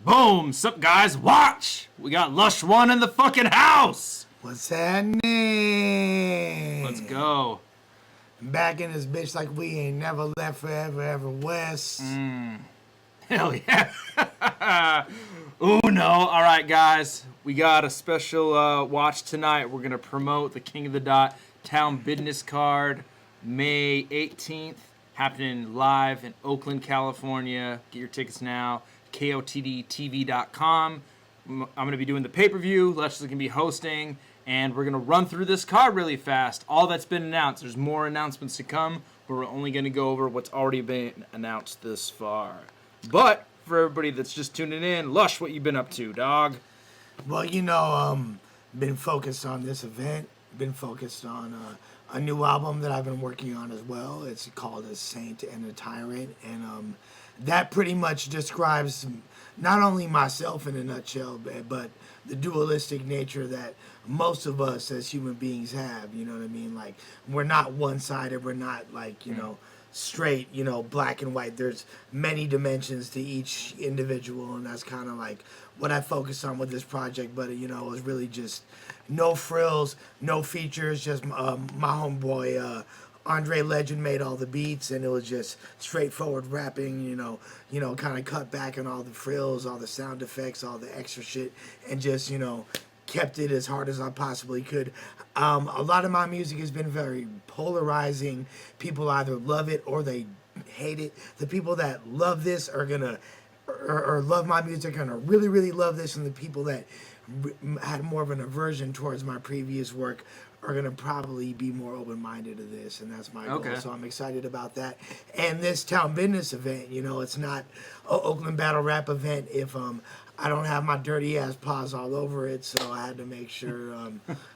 Boom! Sup, guys? Watch! We got Lush One in the fucking house! What's happening? Let's go. Back in this bitch like we ain't never left forever, ever west. Hell yeah. Uno. Alright, guys. We got a special watch tonight. We're going to promote the King of the Dot Townbidness card May 18th. Happening live in Oakland, California. Get your tickets now. KOTDTV.com. I'm going to be doing the pay-per-view. Lush is going to be hosting. And we're going to run through this card really fast. All that's been announced. There's more announcements to come. But we're only going to go over what's already been announced this far. But for everybody that's just tuning in, Lush, what you been up to, dog? Well, you know, been focused on this event. Been focused on a new album that I've been working on as well. It's called A Saint and a Tyrant. And that pretty much describes not only myself in a nutshell, but the dualistic nature that most of us as human beings have. You know what I mean? Like, we're not one-sided. We're not, like, you know, straight, you know, black and white. There's many dimensions to each individual, and that's kind of like what I focused on with this project. But, you know, it was really just no frills, no features, just my homeboy Andre Legend made all the beats, and it was just straightforward rapping, you know, kind of cut back on all the frills, all the sound effects, all the extra shit, and just, you know, kept it as hard as I possibly could. A lot of my music has been very polarizing. People either love it or they hate it. The people that love this are gonna, or love my music, are gonna really, really love this, and the people that had more of an aversion towards my previous work are going to probably be more open-minded to this, and that's my goal. So I'm excited about that. And this Townbidness event, you know, it's not an Oakland battle rap event if I don't have my dirty ass paws all over it, so I had to make sure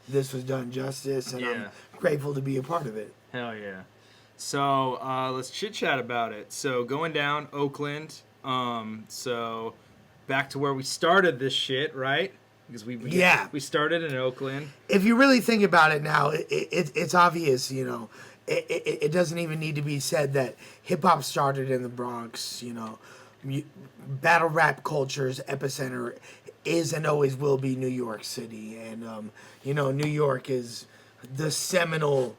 this was done justice, and I'm grateful to be a part of it. Hell yeah. So let's chit-chat about it. So going down Oakland, so back to where we started this shit, right? Because we started in Oakland. If you really think about it now, it's obvious, you know. It doesn't even need to be said that hip-hop started in the Bronx, you know. Battle rap culture's epicenter is and always will be New York City. And, you know, New York is the seminal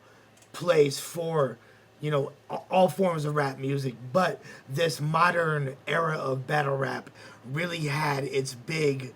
place for, you know, all forms of rap music. But this modern era of battle rap really had its big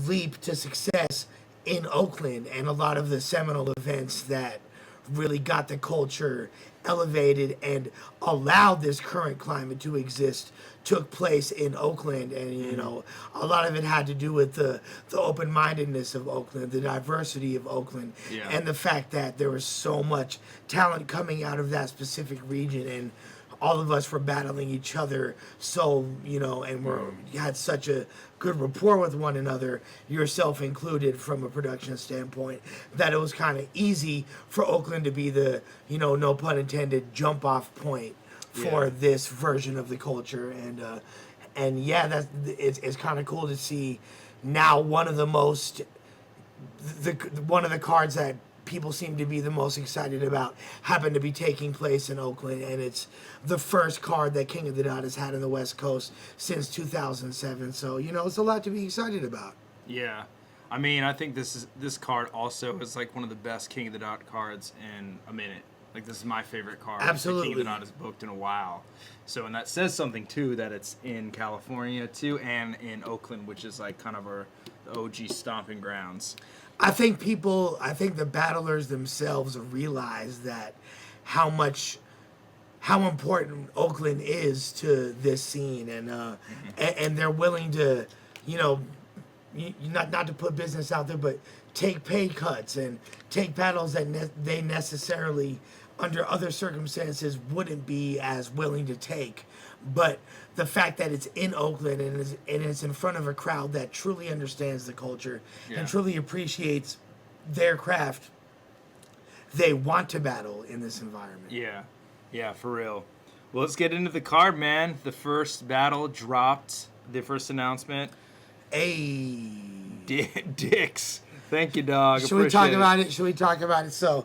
leap to success in Oakland, and a lot of the seminal events that really got the culture elevated and allowed this current climate to exist took place in Oakland. And you know, a lot of it had to do with the open-mindedness of Oakland, the diversity of Oakland, and the fact that there was so much talent coming out of that specific region, and all of us were battling each other, so, you know, and we had such a good rapport with one another, yourself included, from a production standpoint, that it was kind of easy for Oakland to be the, you know, no pun intended, jump-off point for this version of the culture. And yeah, it's kind of cool to see now one of the cards that people seem to be the most excited about happen to be taking place in Oakland, and it's the first card that King of the Dot has had in the West Coast since 2007. So, you know, it's a lot to be excited about. Yeah. I mean, I think this card also is like one of the best King of the Dot cards in a minute. Like, this is my favorite card. Absolutely. The King of the Dot is booked in a while. So, and that says something, too, that it's in California, too, and in Oakland, which is like kind of our OG stomping grounds. I think the battlers themselves realize that how important Oakland is to this scene, and they're willing to, you know, not to put business out there, but take pay cuts and take battles that they necessarily, under other circumstances, wouldn't be as willing to take. But the fact that it's in Oakland and it's in front of a crowd that truly understands the culture and truly appreciates their craft, they want to battle in this environment. Yeah, for real. Well, let's get into the card, man. The first battle dropped, the first announcement. Dicks. Thank you, dog. Should we talk about it? So,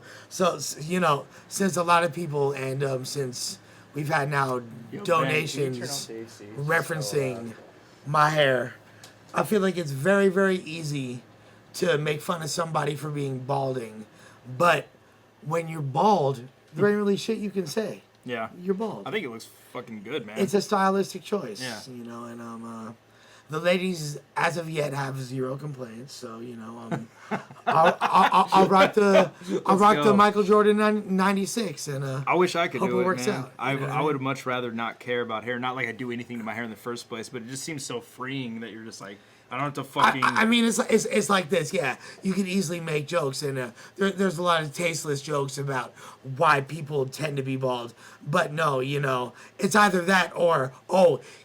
you know, since a lot of people, and since we've had now donations referencing my hair. I feel like it's very, very easy to make fun of somebody for being balding, but when you're bald, there ain't really shit you can say. Yeah. You're bald. I think it looks fucking good, man. It's a stylistic choice. Yeah. You know, and the ladies as of yet have zero complaints. So you know, I'll rock the Michael Jordan 96, and I wish I could hope do it it, works man. out. I would much rather not care about hair. Not like I do anything to my hair in the first place, but it just seems so freeing that you're just like, I don't have to fucking. I mean, it's like this. Yeah, you can easily make jokes, and there's a lot of tasteless jokes about why people tend to be bald. But no, you know, it's either that or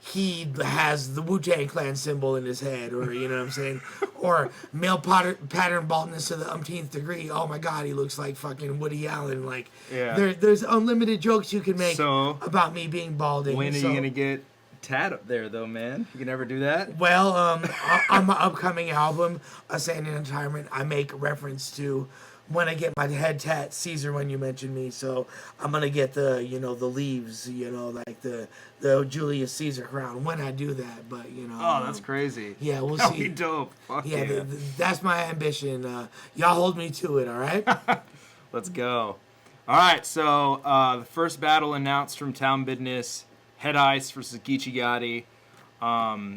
he has the Wu-Tang Clan symbol in his head, or you know what I'm saying, or male pattern baldness to the umpteenth degree. Oh my God, he looks like fucking Woody Allen. Like, there's unlimited jokes you can make about me being balding. When are you gonna get tat up there though, man? You can never do that. Well, on my upcoming album, A Saint in Retirement, I make reference to when I get my head tat, Caesar, when you mentioned me. So I'm gonna get the leaves, like the Julius Caesar crown when I do that. But oh, that's crazy. Yeah, we'll That'll see. Be dope. Fuck yeah, that's my ambition. Y'all hold me to it, all right? Let's go. All right, so the first battle announced from Townbidness. Head Ice versus Geechi Gotti.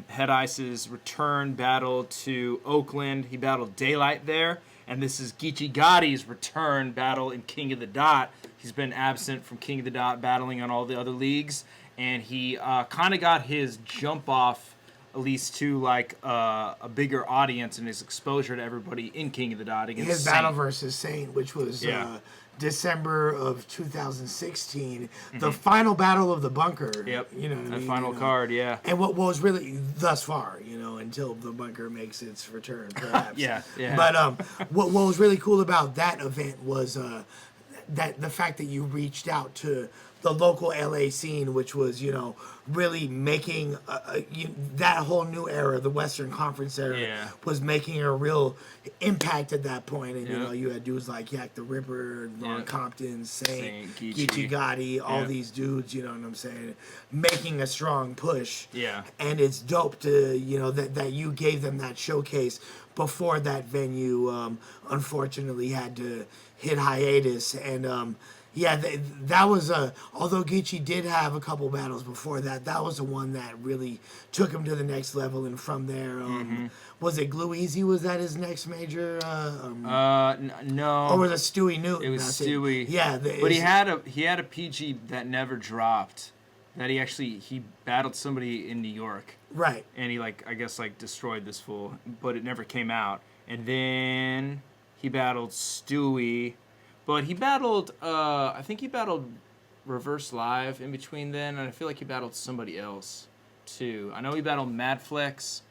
Head Ice's return battle to Oakland. He battled Daylight there. And this is Geechi Gotti's return battle in King of the Dot. He's been absent from King of the Dot, battling on all the other leagues. And he kind of got his jump off, at least to like a bigger audience and his exposure to everybody in King of the Dot against his Saint. battle versus Saint, which was December of 2016, the final battle of the bunker. Yep. You know what I mean? Final card, yeah. And what was really thus far, until the bunker makes its return, perhaps. yeah. But what was really cool about that event was that the fact that you reached out to the local LA scene, which was, really making that whole new era, the Western Conference era, was making a real impact at that point. And, you had dudes like Yak the Ripper, Ron Compton, Saint, Geechi Gotti, all these dudes, you know what I'm saying, making a strong push. Yeah. And it's dope to, that you gave them that showcase before that venue, unfortunately, had to hit hiatus. And, that was although Geechi did have a couple battles before that, that was the one that really took him to the next level. And from there, was it Glue Easy? Was that his next major? No. Or was it Stewie Newton? It was Stewie. Yeah, but he had a PG that never dropped. That he battled somebody in New York. Right. And he I guess destroyed this fool, but it never came out. And then he battled Stewie. But he battled, I think he battled Reverse Live in between then, and I feel like he battled somebody else, too. I know he battled Madflex,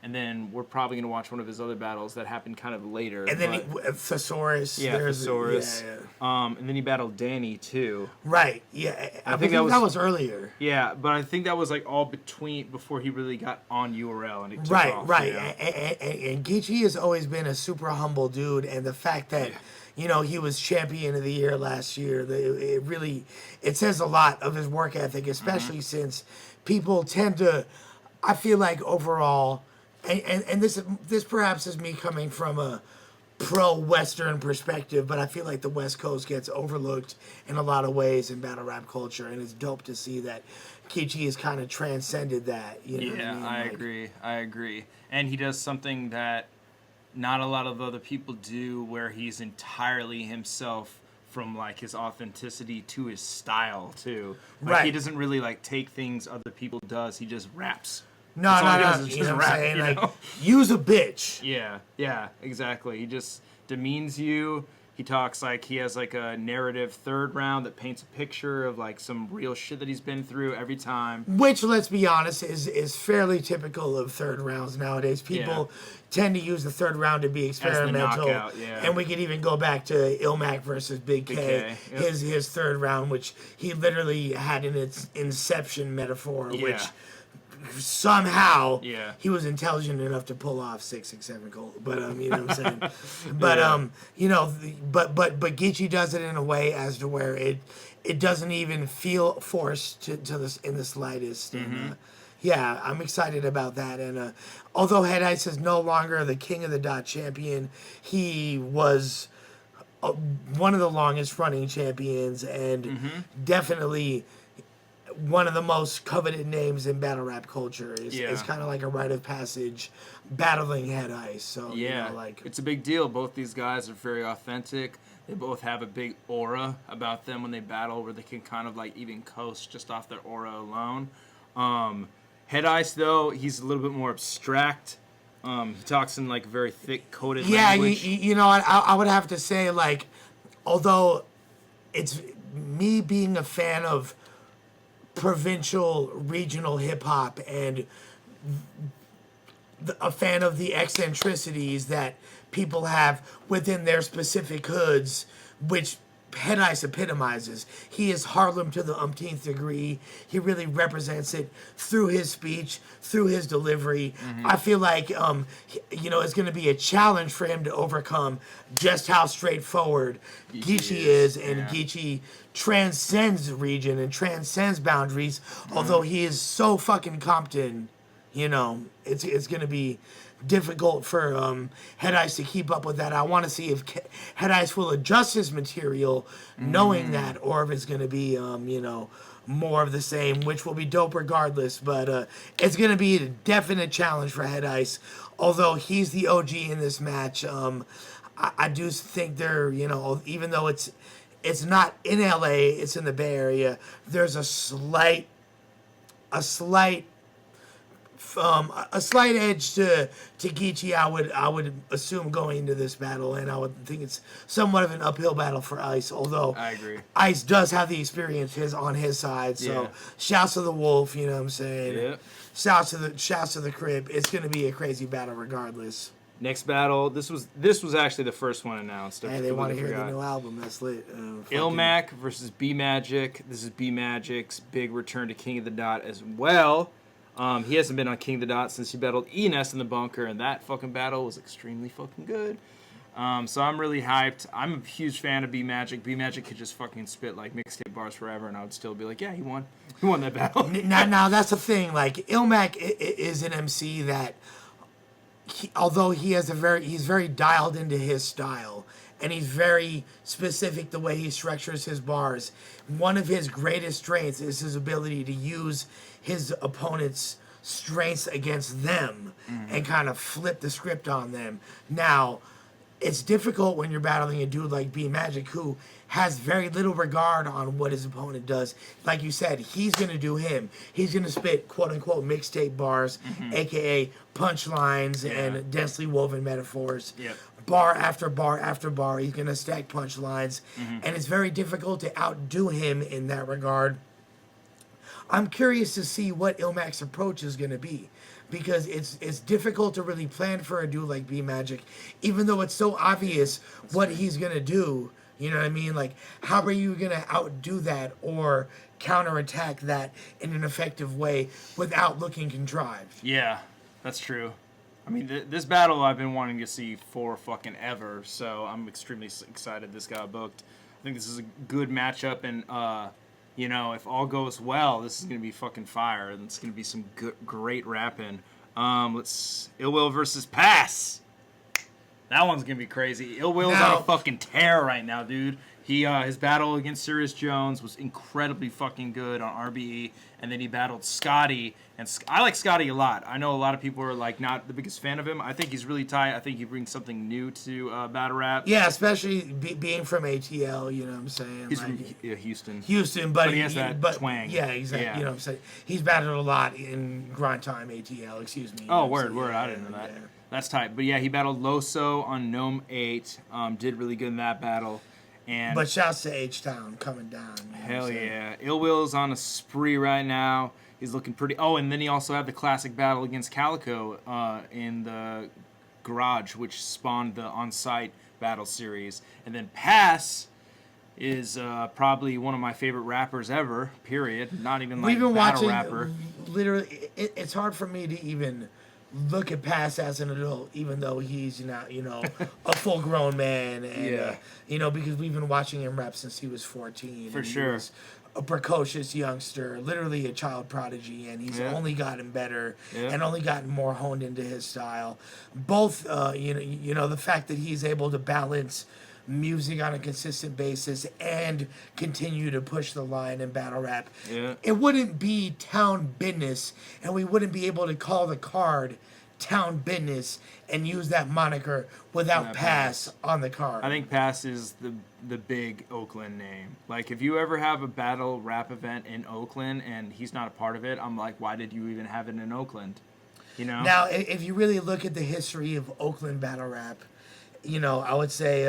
and then we're probably going to watch one of his other battles that happened kind of later. And then Thesaurus. Yeah, Thesaurus. And then he battled Danny, too. Right, yeah. I think that was earlier. Yeah, but I think that was all before he really got on URL and it took off. Right. And Geechi has always been a super humble dude, and the fact that... he was champion of the year last year. It says a lot of his work ethic, especially since people tend to, I feel like overall, and this perhaps is me coming from a pro-Western perspective, but I feel like the West Coast gets overlooked in a lot of ways in battle rap culture, and it's dope to see that Geechi has kind of transcended that. I agree. And he does something that not a lot of other people do, where he's entirely himself from his authenticity to his style too. He doesn't really take things other people does. He just raps. No. You know what I'm saying? Use a bitch. Yeah, exactly. He just demeans you. He talks he has a narrative third round that paints a picture of some real shit that he's been through every time. Which, let's be honest, is fairly typical of third rounds nowadays. People tend to use the third round to be experimental. As the knockout, And we could even go back to Illmac versus Big K. Yep. His third round, which he literally had in its inception metaphor, which somehow he was intelligent enough to pull off 6, 6, 7 gold. But you know what I'm saying. But but Geechi does it in a way as to where it doesn't even feel forced to this in the slightest. And, Yeah, I'm excited about that. And although Head Ice is no longer the King of the Dot champion, he was one of the longest running champions and definitely one of the most coveted names in battle rap culture. It's kind of like a rite of passage battling Head Ice. So, Yeah, it's a big deal. Both these guys are very authentic. They both have a big aura about them when they battle where they can kind of like even coast just off their aura alone. Head Ice, though, he's a little bit more abstract. He talks in like very thick coded language. You know, I would have to say, like, although it's me being a fan of provincial, regional hip hop and a fan of the eccentricities that people have within their specific hoods, which Head Ice epitomizes. He is Harlem to the umpteenth degree. He really represents it through his speech, through his delivery. I feel like, you know, it's going to be a challenge for him to overcome just how straightforward Geechi is. And Geechi transcends region and transcends boundaries. Although he is so fucking Compton, you know, it's going to be difficult for Head Ice to keep up with that. I want to see if Head Ice will adjust his material knowing that, or if it's going to be, you know, more of the same, which will be dope regardless. But it's going to be a definite challenge for Head Ice. Although he's the OG in this match, I do think they're, you know, even though it's not in LA, it's in the Bay Area, there's a slight edge to Geechi, I would assume, going into this battle, and I would think it's somewhat of an uphill battle for Ice. Although I agree, Ice does have the experience on his side. So shouts to the Wolf, you know what I'm saying? Yeah. Shouts to the Crib. It's gonna be a crazy battle regardless. Next battle, this was actually the first one announced. Hey, they want to hear the new album. That's lit. Illmac versus B Magic. This is B Magic's big return to King of the Dot as well. He hasn't been on King of the Dot since he battled E-Ness in the bunker, and that fucking battle was extremely fucking good. So I'm really hyped. I'm a huge fan of B Magic. B Magic could just fucking spit like mixtape bars forever, and I would still be like, yeah, he won. He won that battle. Now that's the thing. Like, Illmac is an MC that, although he's very dialed into his style, and he's very specific the way he structures his bars. One of his greatest strengths is his ability to use his opponent's strengths against them and kind of flip the script on them. Now, it's difficult when you're battling a dude like B Magic, who has very little regard on what his opponent does. Like you said, he's going to do him. He's going to spit quote-unquote mixtape bars, a.k.a. punchlines and densely woven metaphors. Yep. Bar after bar after bar, he's going to stack punchlines. And it's very difficult to outdo him in that regard. I'm curious to see what Illmac's approach is going to be, because it's difficult to really plan for a dude like B Magic, even though it's so obvious what he's going to do. You know what I mean? Like, how are you going to outdo that or counterattack that in an effective way without looking contrived? Yeah, that's true. I mean, this battle I've been wanting to see for fucking ever, so I'm extremely excited this got booked. I think this is a good matchup, and you know, if all goes well, this is gonna be fucking fire, and it's gonna be some great rapping. Ill Will versus Pass. That one's gonna be crazy. Ill Will's on a fucking tear right now, dude. He his battle against Sirius Jones was incredibly fucking good on RBE, and then he battled Scotty, and I like Scotty a lot. I know a lot of people are like not the biggest fan of him. I think he's really tight. I think he brings something new to battle rap. Yeah, especially being from ATL. You know what I'm saying? He's from Houston. Houston, but he has that twang. Yeah, exactly. Yeah. You know what I'm saying? He's battled a lot in grind time ATL. Excuse me. Oh, word. I didn't know that. Yeah. That's tight. But yeah, he battled Loso on Gnome 8. Did really good in that battle. But shouts to H-Town coming down. Hell yeah. Ill Will's on a spree right now. He's looking pretty... Oh, and then he also had the classic battle against Calico in the garage, which spawned the on-site battle series. And then Pass is probably one of my favorite rappers ever, period. Not even like battle rapper. Literally, it's hard for me to even look at Pass as an adult, even though he's not, you know, a full-grown man. And, you know, because we've been watching him rap since he was 14. For sure. a precocious youngster, literally a child prodigy, and he's only gotten better and only gotten more honed into his style. Both, you know, the fact that he's able to balance music on a consistent basis and continue to push the line in battle rap. Yeah. It wouldn't be Townbidness, and we wouldn't be able to call the card Townbidness and use that moniker without Pass on the card. I think Pass is the big Oakland name. Like, if you ever have a battle rap event in Oakland and he's not a part of it, I'm like, why did you even have it in Oakland? You know? Now, if you really look at the history of Oakland battle rap, you know, I would say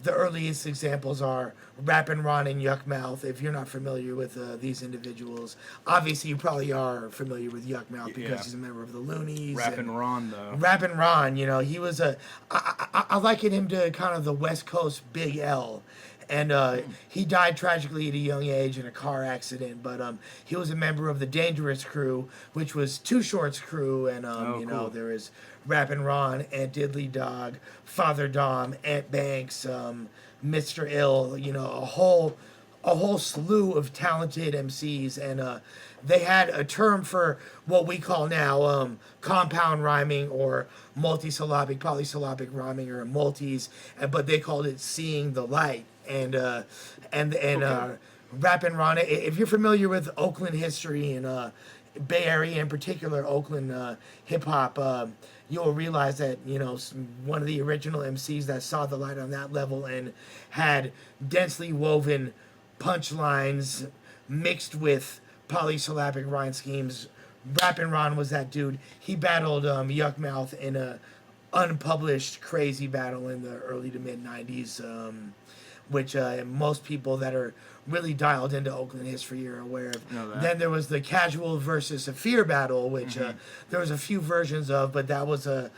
the earliest examples are Rappin' Ron and Yuck Mouth. If you're not familiar with these individuals, obviously you probably are familiar with Yuck Mouth because he's a member of the Loonies. Rappin' Ron, though. Rappin' Ron, you know, he was I liken him to kind of the West Coast Big L. And he died tragically at a young age in a car accident. But he was a member of the Dangerous Crew, which was Too Short's crew. And, you know, there is Rappin' Ron, Aunt Diddley Dog, Father Dom, Aunt Banks, Mr. Ill, you know, a whole slew of talented MCs. And they had a term for what we call now compound rhyming or multisyllabic, polysyllabic rhyming or multis, but they called it seeing the light. And Rappin' Ron, if you're familiar with Oakland history and Bay Area in particular, Oakland hip hop, you'll realize that, you know, one of the original MCs that saw the light on that level and had densely woven punchlines mixed with polysyllabic rhyme schemes. Rappin' Ron was that dude. He battled Yuck Mouth in a unpublished crazy battle in the early to mid 90s. Which most people that are really dialed into Oakland history are aware of. Then there was the Casual versus Saphir battle, which there was a few versions of, but there was a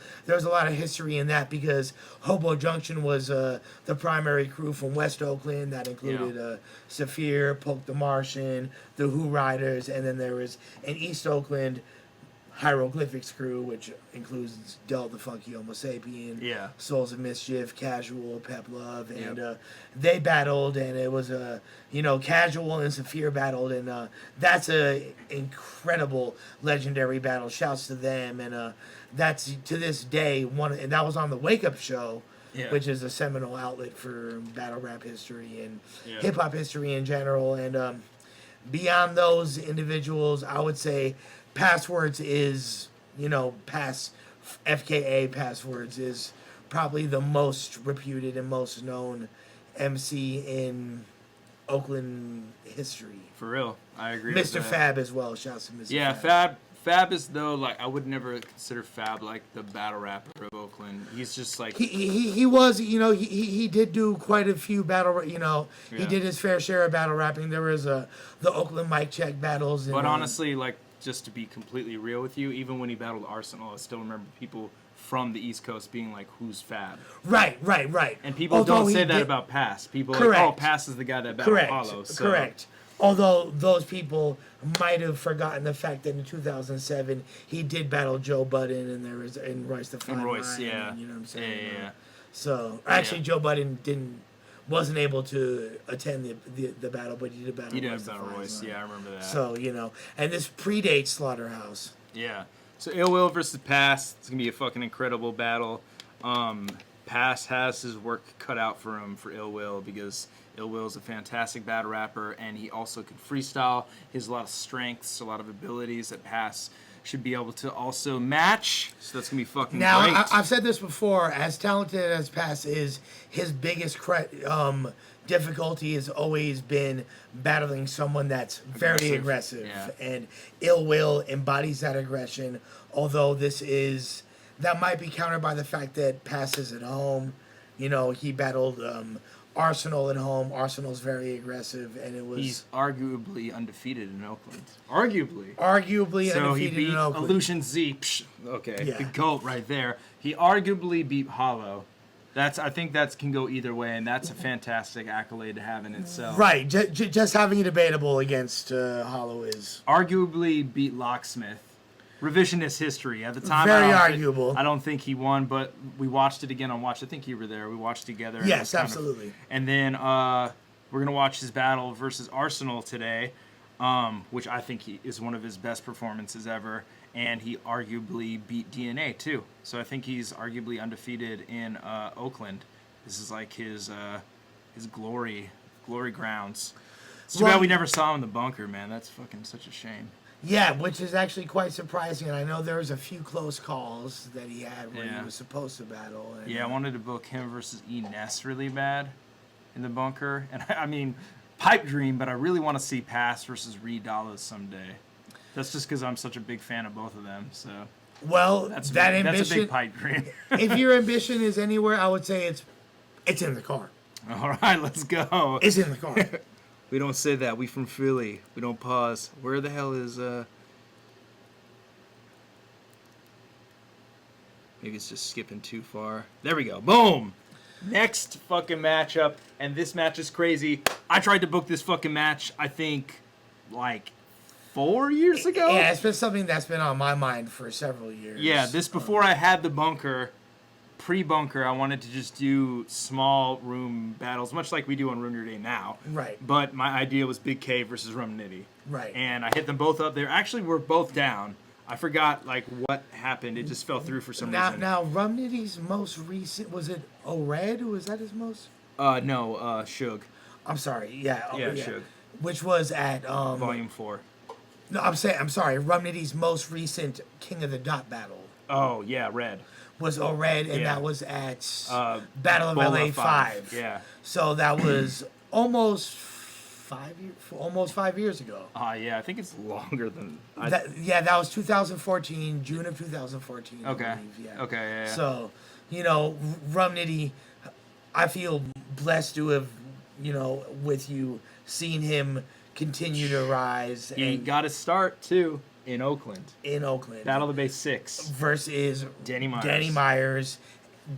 lot of history in that because Hobo Junction was the primary crew from West Oakland that included Saphir, Poke the Martian, the Who Riders, and then there was an East Oakland Hieroglyphics crew, which includes Del the Funky Homo Sapien, Souls of Mischief, Casual, Pep Love, and they battled, and it was Casual and Saphir battled, and that's a incredible legendary battle. Shouts to them, and that's to this day and that was on the Wake Up Show, which is a seminal outlet for battle rap history and hip hop history in general, and beyond those individuals, I would say Passwords is, FKA Passwords is probably the most reputed and most known MC in Oakland history. For real, I agree. Mr. With Fab as well. Shouts to Mr. Yeah, Fab. Fab is though like I would never consider Fab like the battle rapper of Oakland. He's just like he was, he did do quite a few battle, he did his fair share of battle rapping. There was the Oakland mic check battles. And, but honestly, like, just to be completely real with you, even when he battled Arsenal, I still remember people from the East Coast being like, "Who's Fab?" Right. And people don't say that about Pass. People are like, "Oh, Pass is the guy that battled Apollo." So. Correct. Although those people might have forgotten the fact that in 2007 he did battle Joe Budden and Royce the Fine Royce, Line, yeah. You know what I'm saying? Yeah. So actually, Joe Budden wasn't able to attend the battle, but he did battle. He did battle Royce. Yeah, I remember that. So and this predates Slaughterhouse. Yeah. So Ill Will versus Pass. It's gonna be a fucking incredible battle. Pass has his work cut out for him for Ill Will because Ill Will is a fantastic battle rapper and he also can freestyle. He has a lot of strengths, a lot of abilities that Pass should be able to also match. So that's gonna be fucking now, great. I've said this before. As talented as Pass is, his biggest difficulty has always been battling someone that's very aggressive. And Ill Will embodies that aggression. Although that might be countered by the fact that Pass is at home. He battled Arsenal at home. Arsenal's very aggressive, and he's arguably undefeated in Oakland. Arguably so he undefeated beat in Oakland. Illusion Z. The GOAT right there. He arguably beat Hollow. I think that can go either way, and that's a fantastic accolade to have in itself. Right, just having it debatable against Hollow is arguably beat Locksmith. Revisionist history at the time. Very arguable. I don't think he won, but we watched it again on Watch. I think you were there. We watched together. Yes, absolutely. And then We're gonna watch his battle versus Arsenal today, which I think is one of his best performances ever, and he arguably beat DNA too. So I think he's arguably undefeated in Oakland. This is like his glory grounds. It's too bad we never saw him in the bunker, man. That's fucking such a shame. Yeah, which is actually quite surprising. And I know there was a few close calls that he had where he was supposed to battle. And, yeah, I wanted to book him versus E. Ness really bad in the bunker. And I mean, pipe dream, but I really want to see Pass versus RYD someday. That's just because I'm such a big fan of both of them. So, well, that's ambition, that's a big pipe dream. If your ambition is anywhere, I would say it's in the car. All right, let's go. It's in the car. We don't say that. We from Philly. We don't pause. Where the hell is Maybe it's just skipping too far. There we go. Boom. Next fucking matchup, and this match is crazy. I tried to book this fucking match, I think, like 4 years ago. Yeah, it's been something that's been on my mind for several years. Yeah, this before I had the bunker. Pre-bunker, I wanted to just do small room battles, much like we do on Rum Nitty now. Right. But my idea was Big K versus Rum Nitty. Right. And I hit them both up there. Actually, we're both down. I forgot like what happened. It just fell through for some reason. Now, Rum Nitty's most recent, was it RYD? Was that his most? No, Suge. I'm sorry. Yeah. Yeah, Suge. Which was at Volume 4. No, I'm sorry. Rum Nitty's most recent King of the Dot battle. Oh yeah, Red. Was RYD, and that was at Battle of LA 5. Yeah. So that was almost 5 years ago. Yeah, I think it's longer than. That was 2014, June of 2014. Okay. I believe, yeah. Okay. Yeah. So, Rum Nitty, I feel blessed to have, with you, seen him continue to rise. He got his start too. In Oakland. Battle of the Bay 6. Versus Danny Myers.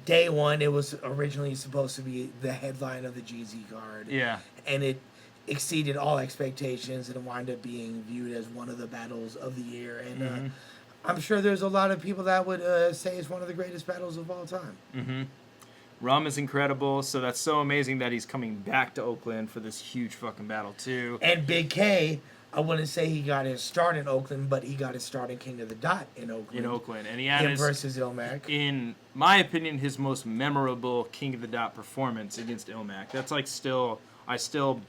Day one, it was originally supposed to be the headline of the GZ card. Yeah. And it exceeded all expectations and wound up being viewed as one of the battles of the year. And I'm sure there's a lot of people that would say it's one of the greatest battles of all time. Mm-hmm. Rum is incredible, so that's so amazing that he's coming back to Oakland for this huge fucking battle too. And Big K, I wouldn't say he got his start in Oakland, but he got his start in King of the Dot in Oakland. And he had his versus Illmac. In my opinion, his most memorable King of the Dot performance against Illmac. That's like I still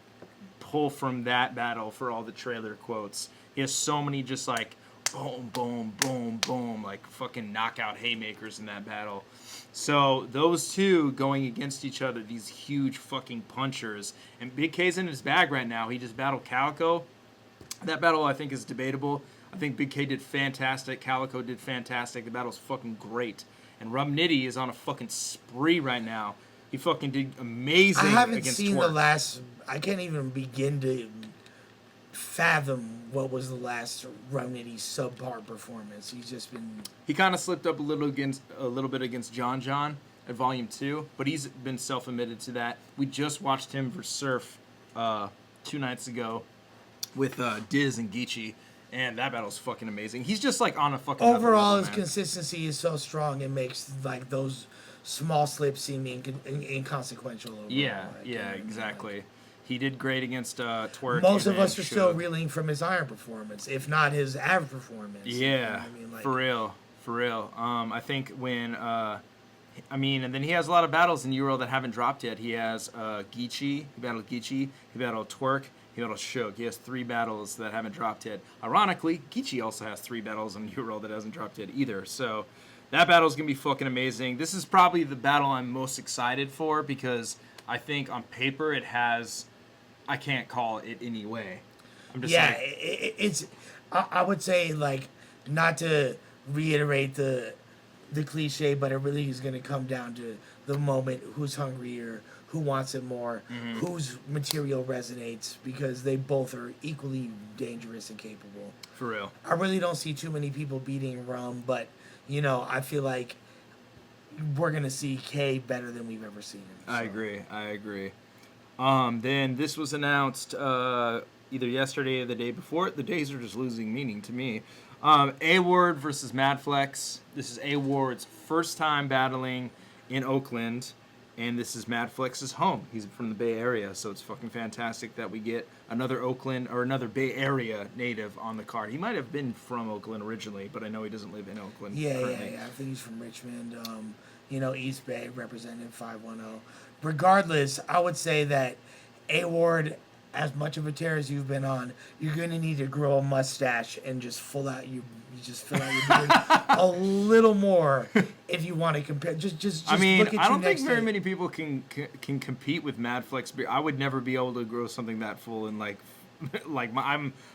pull from that battle for all the trailer quotes. He has so many just like boom, boom, boom, boom, like fucking knockout haymakers in that battle. So those two going against each other, these huge fucking punchers. And Big K's in his bag right now. He just battled Calico. That battle, I think, is debatable. I think Big K did fantastic. Calico did fantastic. The battle's fucking great. And Rum Nitty is on a fucking spree right now. He fucking did amazing against Twerk. I haven't seen the last... I can't even begin to fathom what was the last Rum Nitty subpar performance. He's just been... He kind of slipped up a little bit against John at Volume 2, but he's been self-admitted to that. We just watched him for Surf 2 nights ago with Diz and Geechi, and that battle's fucking amazing. He's just like on a fucking overall level, his consistency is so strong, it makes like those small slips seem inconsequential. Overall. Yeah, exactly. He did great against Twerk. Most of us are still reeling from his iron performance, if not his average performance. Yeah, for real. I think when and then he has a lot of battles in Euro that haven't dropped yet. He has Geechi. He battled Geechi. He battled Twerk. He battled Suge. He has 3 battles that haven't dropped yet. Ironically, Geechi also has 3 battles in Euro that hasn't dropped yet either. So that battle's going to be fucking amazing. This is probably the battle I'm most excited for because I think on paper it has... I can't call it any way. I'm just it's... I would say, like, not to reiterate the cliche, but it really is going to come down to the moment, who's hungrier, who wants it more, whose material resonates, because they both are equally dangerous and capable. For real. I really don't see too many people beating Rum, but, I feel like we're going to see K better than we've ever seen him. So. I agree. Then this was announced either yesterday or the day before. The days are just losing meaning to me. A-Ward versus Madflex. This is A-Ward's first time battling in Oakland. And this is Mad Flex's home. He's from the Bay Area, so it's fucking fantastic that we get another Oakland or another Bay Area native on the card. He might have been from Oakland originally, but I know he doesn't live in Oakland currently. Yeah. I think he's from Richmond. East Bay, represented 510. Regardless, I would say that A-Ward, as much of a tear as you've been on, you're going to need to grow a mustache and just fill out your beard a little more if you want to compare. Just I mean, look at I don't think next very to- many people can compete with Mad Flex beard. I would never be able to grow something that full and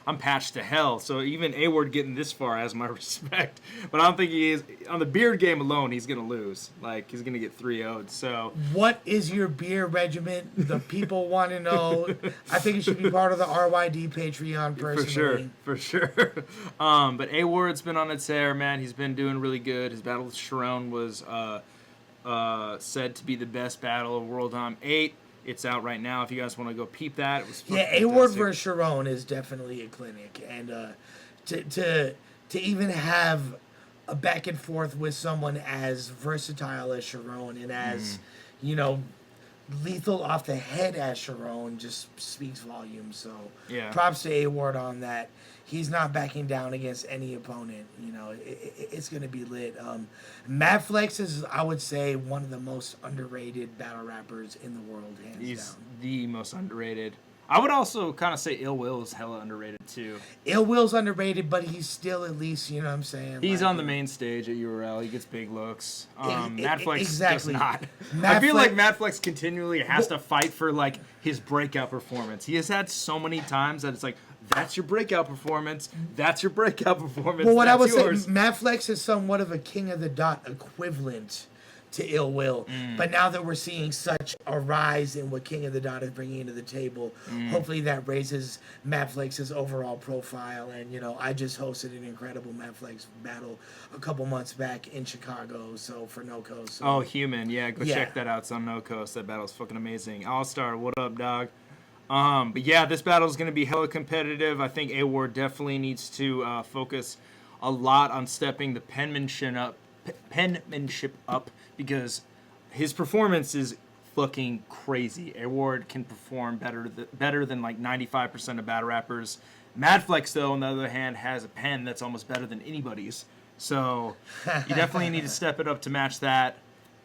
I'm patched to hell. So even A-Ward getting this far has my respect. But I don't think he is on the beard game alone. He's gonna lose. Like he's gonna get 3-0'd. So what is your beer regiment? The people want to know. I think it should be part of the RYD Patreon personally. For sure. But A-Ward's been on its tear, man. He's been doing really good. His battle with Sharon was said to be the best battle of World Dom 8. It's out right now. If you guys want to go peep that, it was A-Ward versus Sharon is definitely a clinic, and to even have a back and forth with someone as versatile as Sharon and as lethal off the head as Sharon just speaks volumes. So props to A-Ward on that. He's not backing down against any opponent. It's going to be lit. Mad Flex is, I would say, one of the most underrated battle rappers in the world, hands He's down. the most underrated. I would also kind of say Ill Will is hella underrated, too. Ill Will's underrated, but he's still at least, you know what I'm saying? He's on the main stage at URL. He gets big looks. Mad Flex exactly. does not. Mad I feel Flex- like Mad Flex continually has to fight for, like, his breakout performance. He has had so many times that it's like, that's your breakout performance. That's your breakout performance. Well, what that's I would yours. say, Mad Flex is somewhat of a King of the Dot equivalent to Ill Will. But now that we're seeing such a rise in what King of the Dot is bringing into the table, hopefully that raises Mad Flex's overall profile. And, I just hosted an incredible Mad Flex battle a couple months back in Chicago, so for No Coast. So. Oh, Human. Yeah, go check that out. It's on No Coast. That battle's fucking amazing. All-Star, what up, dog? But yeah, this battle is going to be hella competitive. I think A-Ward definitely needs to focus a lot on stepping the penmanship up because his performance is fucking crazy. A-Ward can perform better than like 95% of battle rappers. Mad Flex, though, on the other hand, has a pen that's almost better than anybody's. So you definitely need to step it up to match that.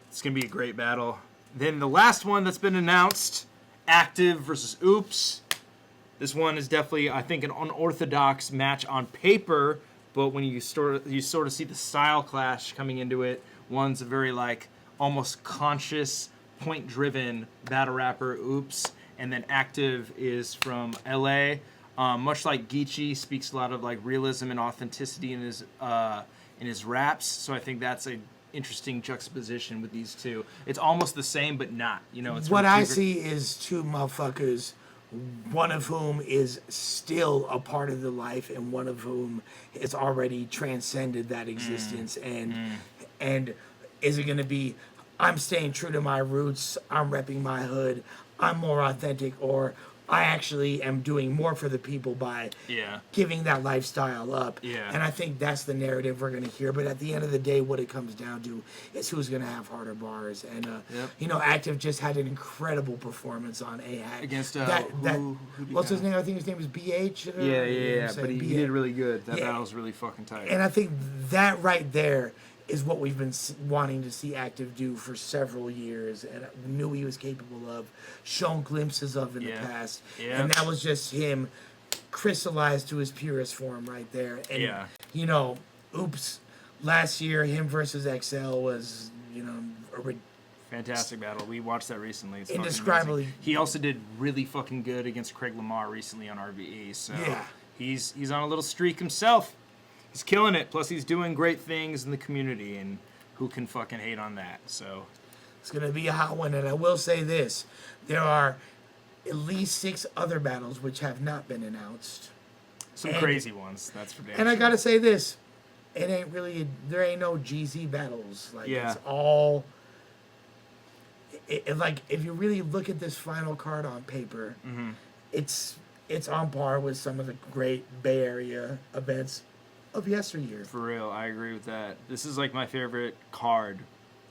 It's going to be a great battle. Then the last one that's been announced, Active versus Oops. This one is definitely, I think, an unorthodox match on paper, but when you sort of see the style clash coming into it, one's a very like almost conscious, point-driven battle rapper, Oops, and then Active is from LA. Much like Geechi, speaks a lot of like realism and authenticity in his raps. So I think that's a interesting juxtaposition with these two. It's almost the same, but not. It's what I see is two motherfuckers, one of whom is still a part of the life, and one of whom has already transcended that existence. And is it going to be, I'm staying true to my roots, I'm repping my hood, I'm more authentic, or I actually am doing more for the people by giving that lifestyle up. And I think that's the narrative we're going to hear. But at the end of the day, what it comes down to is who's going to have harder bars. And, Active just had an incredible performance on A-Hat. Against, what's his name? I think his name was BH. But he did really good. That battle was really fucking tight. And I think that right there is what we've been wanting to see Active do for several years, and I knew he was capable of, shown glimpses of in the past. And that was just him crystallized to his purest form right there. And, Oops, last year, him versus XL was, a fantastic battle. We watched that recently. It's indescribably. He also did really fucking good against Craig Lamar recently on RBE. So he's on a little streak himself. He's killing it. Plus, he's doing great things in the community, and who can fucking hate on that? So it's gonna be a hot one. And I will say this: there are at least 6 other battles which have not been announced. Some crazy ones. That's for damn And I sure. gotta say this: it ain't really. There ain't no GZ battles. It's all. Like if you really look at this final card on paper, it's on par with some of the great Bay Area events of yesteryear. For real, I agree with that. This is like my favorite card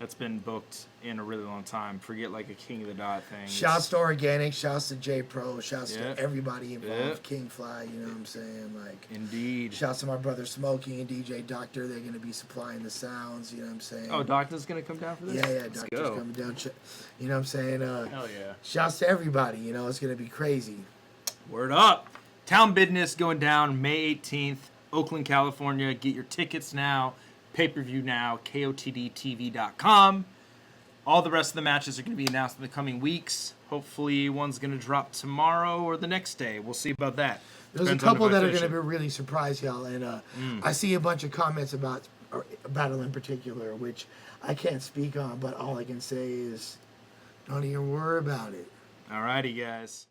that's been booked in a really long time. Forget like a King of the Dot thing. Shouts to Organic, shouts to J Pro, shouts Yeah. to everybody involved. Yeah. King Fly, you know what I'm saying? Like, Indeed. shouts to my brother Smokey and DJ Doctor. They're gonna be supplying the sounds. You know what I'm saying? Oh, Doctor's gonna come down for this? yeah, Let's Doctor's go. coming down. You know what I'm saying? Hell yeah. Shouts to everybody. You know, it's gonna be crazy. Word up. Townbidness going down May 18th, Oakland, California. Get your tickets now. Pay-per-view now. KOTDTV.com. All the rest of the matches are going to be announced in the coming weeks. Hopefully, one's going to drop tomorrow or the next day. We'll see about that. There's Depends a on couple if I that are finish going to it. be really surprised, y'all. And I see a bunch of comments about a battle in particular, which I can't speak on, but all I can say is don't even worry about it. Alrighty, guys.